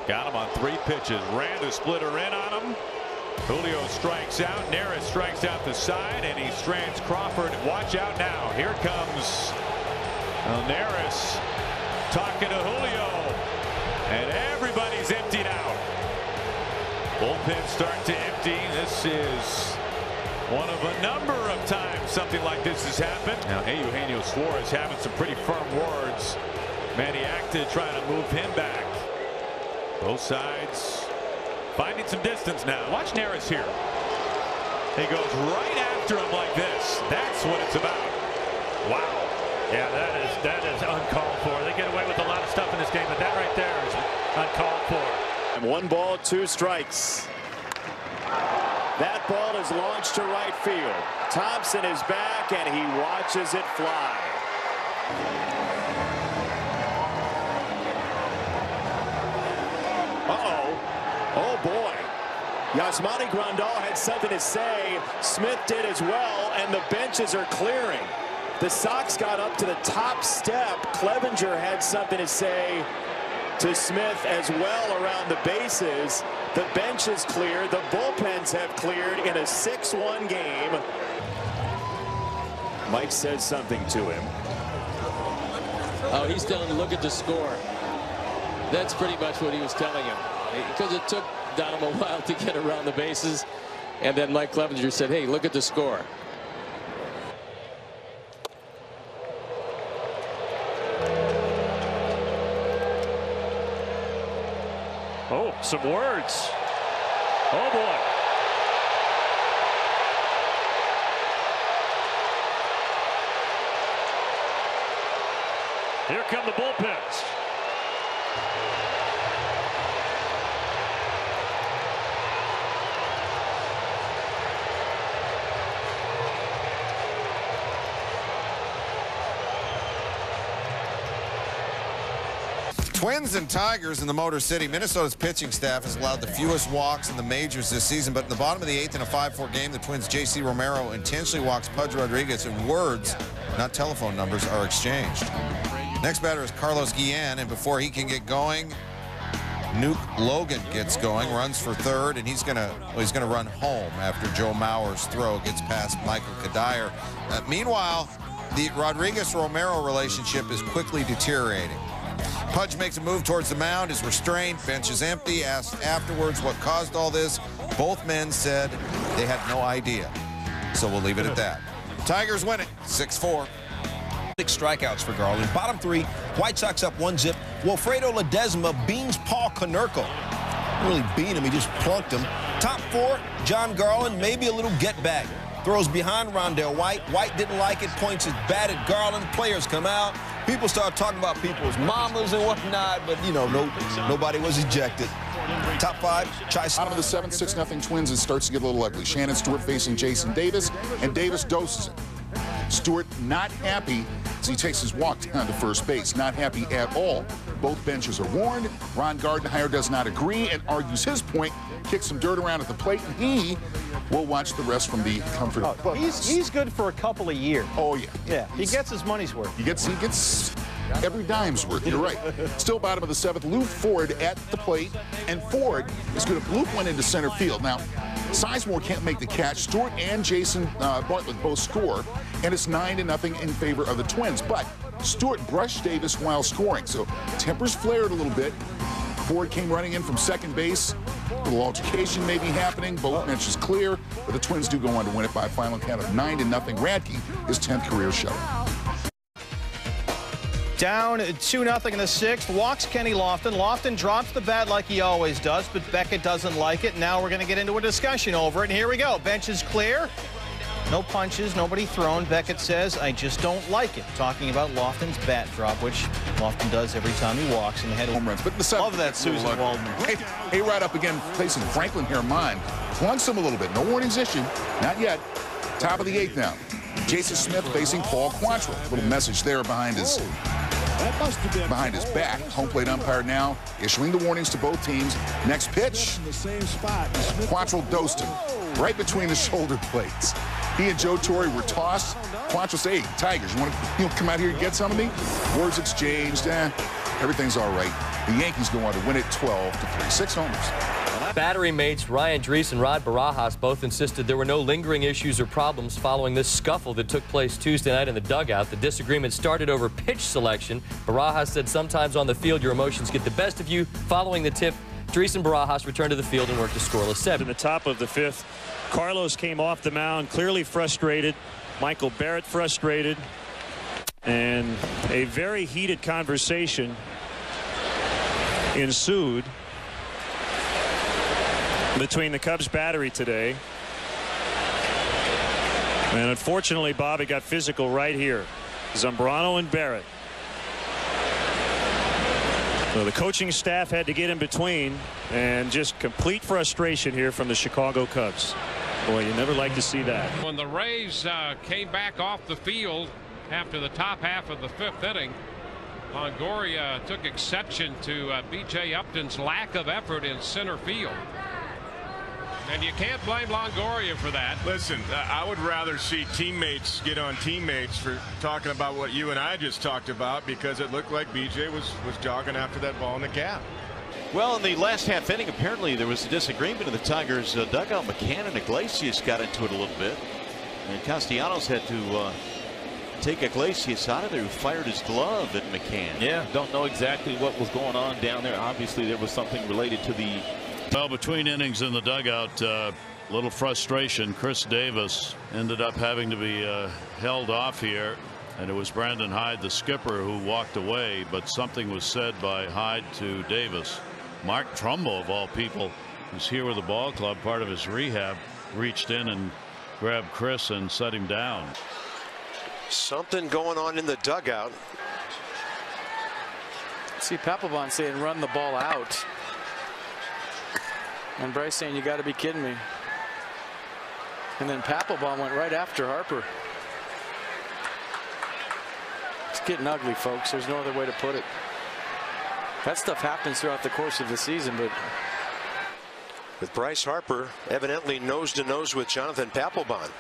Got him on 3 pitches. Ran the splitter in on him. Julio strikes out. Neris strikes out the side, and he strands Crawford. Watch out now. Here comes Neris talking to Julio, and everybody's emptied out. Bullpen start to empty. This is one of a number of times something like this has happened. Now, Eugenio Suarez having some pretty firm words. Manny acted trying to move him back. Both sides finding some distance now. Watch Neris here. He goes right after him like this. That's what it's about. Wow. Yeah, that is uncalled for. They get away with a lot of stuff in this game, but that right there is uncalled for. And 1 ball, 2 strikes. That ball is launched to right field. Thompson is back, and he watches it fly. Oh boy. Yasmani Grandal had something to say. Smith did as well, and the benches are clearing. The Sox got up to the top step. Clevenger had something to say to Smith as well around the bases. The bench is cleared. The bullpens have cleared in a 6-1 game. Mike says something to him. Oh, he's telling him, look at the score. That's pretty much what he was telling him. Because it took Donham a while to get around the bases. And then Mike Clevenger said, hey, look at the score. Oh, some words. Oh, boy. Here come the bullpens. Twins and Tigers in the Motor City. Minnesota's pitching staff has allowed the fewest walks in the majors this season, but in the bottom of the 8th in a 5-4 game, the Twins' J.C. Romero intentionally walks Pudge Rodriguez, and words, not telephone numbers, are exchanged. Next batter is Carlos Guillen, and before he can get going, Nuke Logan gets going, runs for third, and he's gonna run home after Joe Mauer's throw gets past Michael Kadire. Meanwhile, the Rodriguez-Romero relationship is quickly deteriorating. Pudge makes a move towards the mound, is restrained, bench is empty. Asked afterwards what caused all this, both men said they had no idea. So we'll leave it at that. Tigers win it, 6-4. 6 strikeouts for Garland. Bottom 3, White Sox up 1-zip. Wilfredo Ledesma beans Paul Konerko. Really beat him, he just plunked him. Top 4, John Garland, maybe a little get back. Throws behind Rondell White. White didn't like it, points his bat at Garland. Players come out. People start talking about people's mamas and whatnot, but, you know, nobody was ejected. Top 5, Chase. Bottom of the 7th, 6-0 Twins. It starts to get a little ugly. Shannon Stewart facing Jason Davis, and Davis doses it. Stewart not happy as he takes his walk down to first base. Not happy at all. Both benches are warned. Ron Gardenhire does not agree and argues his point, kicks some dirt around at the plate, and he will watch the rest from the comfort of the He's good for a couple of years. Oh, yeah. Yeah, he gets his money's worth. He gets every dime's worth. You're right. Still bottom of the 7th, Lou Ford at the plate, and Ford is good. Luke went into center field. Now, Sizemore can't make the catch. Stewart and Jason Bartlett both score, and it's 9-0 in favor of the Twins. But Stewart brushed Davis while scoring, so tempers flared a little bit. Ford came running in from second base. A little altercation may be happening. Both benches clear, but the Twins do go on to win it by a final count of 9-0. Radke, his 10th career shutout. Down 2-0 in the 6th. Walks Kenny Lofton. Lofton drops the bat like he always does, but Beckett doesn't like it. Now we're going to get into a discussion over it. And here we go. Bench is clear. No punches, nobody thrown. Beckett says, I just don't like it. Talking about Lofton's bat drop, which Lofton does every time he walks in the head of home runs. But the love that Susan Waldman. Hey, right up again, facing Franklin here in mind. Plunks him a little bit. No warnings issued. Not yet. Top of the 8th now. Jason Smith facing Paul Quantrill. Little message there behind his back. Home plate umpire now issuing the warnings to both teams. Next pitch. Quantrill dosed him right between the shoulder blades. He and Joe Torre were tossed. Quantrill said, hey, Tigers, you want to come out here and get some of me? Words exchanged. everything's all right. The Yankees go on to win it 12-3. 6 homers. Battery mates Ryan Drees and Rod Barajas both insisted there were no lingering issues or problems following this scuffle that took place Tuesday night in the dugout. The disagreement started over pitch selection. Barajas said sometimes on the field your emotions get the best of you. Following the tip, Drees and Barajas returned to the field and worked a scoreless 7. In the top of the 5th, Carlos came off the mound clearly frustrated. Michael Barrett frustrated. And a very heated conversation ensued between the Cubs battery today. And unfortunately, Bob, it got physical right here. Zambrano and Barrett. So the coaching staff had to get in between, and just complete frustration here from the Chicago Cubs. Boy, you never like to see that. When the Rays came back off the field after the top half of the 5th inning, Longoria took exception to B.J. Upton's lack of effort in center field. And you can't blame Longoria for that. Listen, I would rather see teammates get on teammates for talking about what you and I just talked about, because it looked like B.J. was jogging after that ball in the gap. Well, in the last half inning, apparently there was a disagreement in the Tigers dugout. McCann and Iglesias got into it a little bit, and Castellanos had to take Iglesias out of there, who fired his glove at McCann. Yeah, don't know exactly what was going on down there. Obviously there was something related to the... Well, between innings in the dugout, little frustration. Chris Davis ended up having to be held off here, and it was Brandon Hyde, the skipper, who walked away, but something was said by Hyde to Davis. Mark Trumbo, of all people, who's here with the ball club, part of his rehab, reached in and grabbed Chris and set him down. Something going on in the dugout. See Papelbon saying run the ball out. And Bryce saying you got to be kidding me. And then Papelbon went right after Harper. It's getting ugly, folks. There's no other way to put it. That stuff happens throughout the course of the season, but with Bryce Harper evidently nose to nose with Jonathan Papelbon.